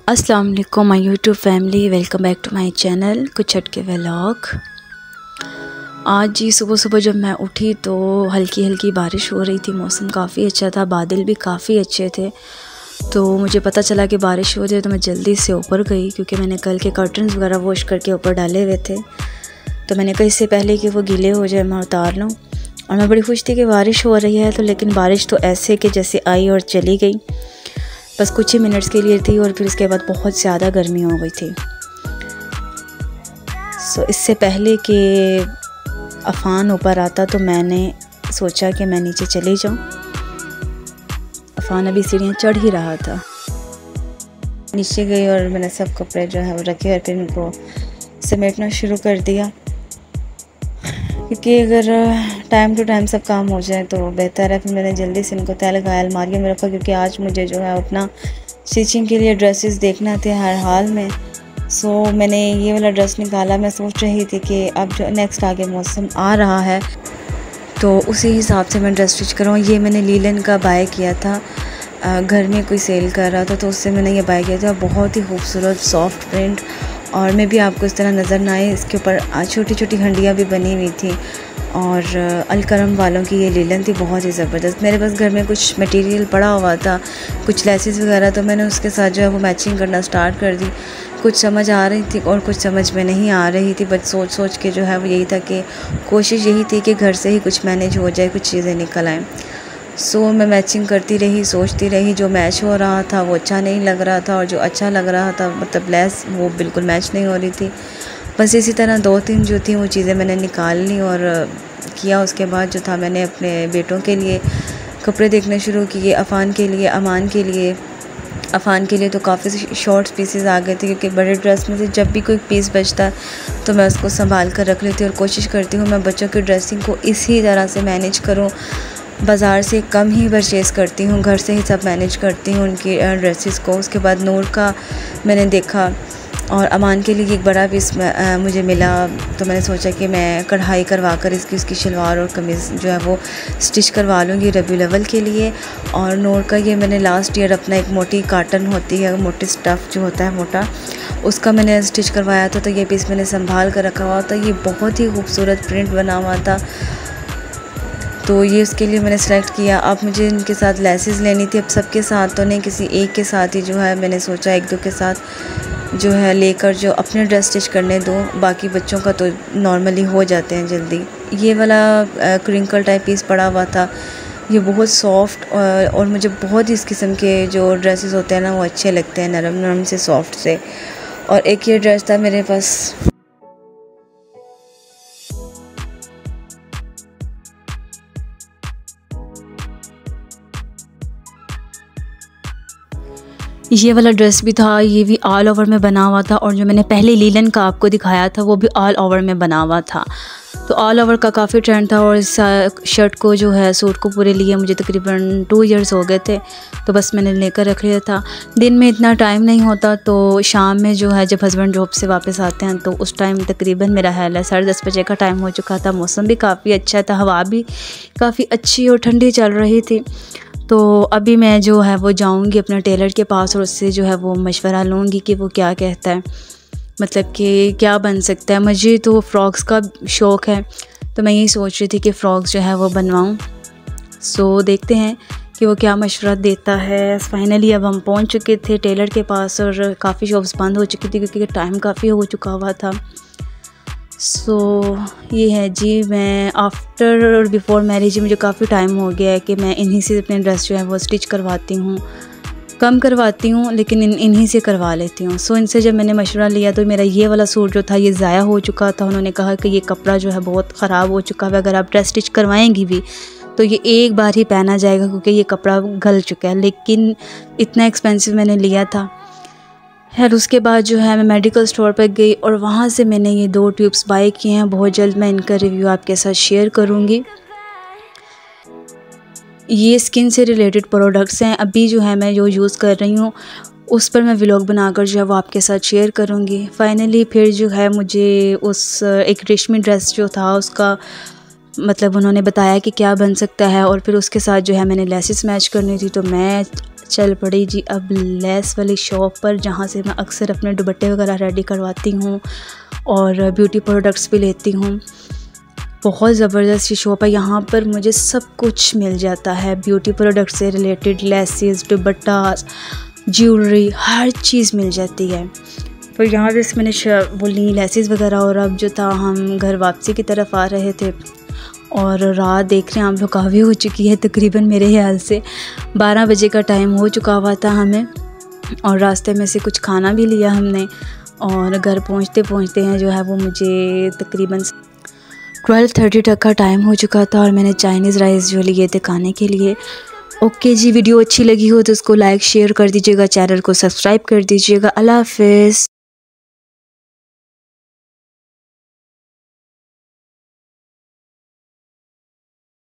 अस्सलाम वालेकुम my YouTube family, welcome back to my channel कुछ हटके व्लॉग। आज जी सुबह सुबह जब मैं उठी तो हल्की हल्की बारिश हो रही थी। मौसम काफ़ी अच्छा था, बादल भी काफ़ी अच्छे थे। तो मुझे पता चला कि बारिश हो रही है तो मैं जल्दी से ऊपर गई, क्योंकि मैंने कल के कर्टन्स वगैरह वॉश करके ऊपर डाले हुए थे। तो मैंने कहा इससे पहले कि वो गीले हो जाए मैं उतार लूँ। और मैं बड़ी खुश थी कि बारिश हो रही है, तो लेकिन बारिश तो ऐसे कि जैसे आई और चली गई। बस कुछ ही मिनट्स के लिए थी और फिर उसके बाद बहुत ज़्यादा गर्मी हो गई थी। इससे पहले कि अफ़ान ऊपर आता तो मैंने सोचा कि मैं नीचे चली जाऊं। अफ़ान अभी सीढ़ियाँ चढ़ ही रहा था। नीचे गई और मैंने सब कपड़े जो है वो रखे और फिर उनको समेटना शुरू कर दिया, क्योंकि अगर टाइम टू टाइम सब काम हो जाए तो बेहतर है। फिर मैंने जल्दी से इनको तय लगाया, अलमारियों में रखा, क्योंकि आज मुझे जो है अपना स्टिचिंग के लिए ड्रेसेस देखना थे हर हाल में। मैंने ये वाला ड्रेस निकाला। मैं सोच रही थी कि अब जो नेक्स्ट आगे मौसम आ रहा है तो उसी हिसाब से मैं ड्रेस स्टिच करूँ। ये मैंने लीलन का बाय किया था, घर में कोई सेल कर रहा था तो उससे मैंने ये बाय किया था। बहुत ही खूबसूरत सॉफ्ट प्रिंट, और मैं भी आपको इस तरह नज़र ना आए, इसके ऊपर छोटी छोटी हंडियाँ भी बनी हुई थी। और अलकरम वालों की ये लीलन थी, बहुत ही ज़बरदस्त। मेरे पास घर में कुछ मटेरियल पड़ा हुआ था, कुछ लेसेस वगैरह, तो मैंने उसके साथ जो है वो मैचिंग करना स्टार्ट कर दी। कुछ समझ आ रही थी और कुछ समझ में नहीं आ रही थी, बट सोच सोच के जो है वो यही था कि कोशिश यही थी कि घर से ही कुछ मैनेज हो जाए, कुछ चीज़ें निकल आएँ। मैं मैचिंग करती रही, सोचती रही। जो मैच हो रहा था वो अच्छा नहीं लग रहा था, और जो अच्छा लग रहा था मतलब लेस, वो बिल्कुल मैच नहीं हो रही थी। बस इसी तरह 2-3 जो थी वो चीज़ें मैंने निकाल ली और किया। उसके बाद जो था मैंने अपने बेटों के लिए कपड़े देखने शुरू किए, अफ़ान के लिए, अमान के लिए। अफ़ान के लिए तो काफ़ी शॉर्ट पीसेस आ गए थे, क्योंकि बड़े ड्रेस में से जब भी कोई पीस बचता तो मैं उसको संभाल कर रख लेती हूँ। और कोशिश करती हूँ मैं बच्चों की ड्रेसिंग को इसी तरह से मैनेज करूँ। बाज़ार से कम ही परचेज़ करती हूँ, घर से ही सब मैनेज करती हूँ उनकी ड्रेसेस को। उसके बाद नूर का मैंने देखा, और अमान के लिए एक बड़ा पीस मुझे मिला, तो मैंने सोचा कि मैं कढ़ाई करवा कर इसकी शलवार और कमीज़ जो है वो स्टिच करवा लूँगी रबीउल अव्वल के लिए। और नूर का ये मैंने लास्ट ईयर अपना एक मोटी काटन होती है, मोटी स्टफ़ जो होता है मोटा, उसका मैंने स्टिच करवाया था। तो ये पीस मैंने संभाल कर रखा हुआ था। ये बहुत ही खूबसूरत प्रिंट बना हुआ था, तो ये उसके लिए मैंने सेलेक्ट किया। अब मुझे इनके साथ लेसेस लेनी थी। अब सबके साथ तो नहीं, किसी एक के साथ ही जो है मैंने सोचा 1-2 के साथ जो है लेकर जो अपने ड्रेस स्टिच करने दो, बाकी बच्चों का तो नॉर्मली हो जाते हैं जल्दी। ये वाला क्रिंकल टाइप पीस पड़ा हुआ था, ये बहुत सॉफ्ट, और मुझे बहुत ही इस किस्म के जो ड्रेसेस होते हैं ना वो अच्छे लगते हैं, नरम नरम से, सॉफ्ट से। और एक ये ड्रेस था मेरे पास, ये वाला ड्रेस भी था। ये भी ऑल ओवर में बना हुआ था, और जो मैंने पहले लीलन का आपको दिखाया था वो भी ऑल ओवर में बना हुआ था। तो ऑल ओवर का काफ़ी ट्रेंड था, और इस शर्ट को जो है सूट को पूरे लिए मुझे तकरीबन 2 इयर्स हो गए थे। तो बस मैंने लेकर रख लिया था। दिन में इतना टाइम नहीं होता, तो शाम में जो है जब हस्बैंड जॉब से वापस आते हैं तो उस टाइम तकरीबन मेरा ख्याल है 10:30 बजे का टाइम हो चुका था। मौसम भी काफ़ी अच्छा था, हवा भी काफ़ी अच्छी और ठंडी चल रही थी। तो अभी मैं जो है वो जाऊंगी अपने टेलर के पास और उससे जो है वो मशवरा लूँगी कि वो क्या कहता है, मतलब कि क्या बन सकता है। मुझे तो फ़्रॉक्स का शौक़ है, तो मैं यही सोच रही थी कि फ़्रॉक्स जो है वो बनवाऊँ। देखते हैं कि वो क्या मशवरा देता है। फाइनली अब हम पहुंच चुके थे टेलर के पास, और काफ़ी शॉप्स बंद हो चुकी थी क्योंकि टाइम काफ़ी हो चुका हुआ था। ये है जी, मैं आफ्टर और बिफ़ोर मैरिज मुझे काफ़ी टाइम हो गया है कि मैं इन्हीं से अपने ड्रेस जो है वो स्टिच करवाती हूँ। कम करवाती हूँ लेकिन इन्हीं से करवा लेती हूँ। इनसे जब मैंने मशवरा लिया तो मेरा ये वाला सूट जो था ये ज़ाया हो चुका था। उन्होंने कहा कि ये कपड़ा जो है बहुत ख़राब हो चुका है, अगर आप ड्रेस स्टिच करवाएंगी भी तो ये एक बार ही पहना जाएगा क्योंकि ये कपड़ा गल चुका है। लेकिन इतना एक्सपेंसिव मैंने लिया था। खैर उसके बाद जो है मैं मेडिकल स्टोर पर गई और वहाँ से मैंने ये 2 ट्यूब्स बाय किए हैं। बहुत जल्द मैं इनका रिव्यू आपके साथ शेयर करूँगी। ये स्किन से रिलेटेड प्रोडक्ट्स हैं। अभी जो है मैं जो यूज़ कर रही हूँ उस पर मैं व्लॉग बनाकर जो है वो आपके साथ शेयर करूँगी। फाइनली फिर जो है मुझे उस एक रेशमी ड्रेस जो था उसका मतलब उन्होंने बताया कि क्या बन सकता है, और फिर उसके साथ जो है मैंने लेसेस मैच करनी थी। तो मैं चल पड़ी जी अब लेस वाली शॉप पर, जहाँ से मैं अक्सर अपने दुपट्टे वगैरह रेडी करवाती हूँ और ब्यूटी प्रोडक्ट्स भी लेती हूँ। बहुत ज़बरदस्त शॉप है, यहाँ पर मुझे सब कुछ मिल जाता है, ब्यूटी प्रोडक्ट से रिलेटेड, लेसेस, दुपट्टा, ज्वेलरी, हर चीज़ मिल जाती है। तो यहाँ पे मैंने वो ली लेसेस वगैरह, और अब जो था हम घर वापसी की तरफ आ रहे थे और रात देख रहे हैं आप लोग काफ़ी हो चुकी है, तकरीबन मेरे ख्याल से 12 बजे का टाइम हो चुका हुआ था हमें, और रास्ते में से कुछ खाना भी लिया हमने, और घर पहुँचते पहुँचते हैं जो है वो मुझे तकरीबन 12:30 तक का टाइम हो चुका था, और मैंने चाइनीज़ राइस जो लिए थे खाने के लिए। ओके जी, वीडियो अच्छी लगी हो तो उसको लाइक शेयर कर दीजिएगा, चैनल को सब्सक्राइब कर दीजिएगा। अल्लाह हाफ़िज़।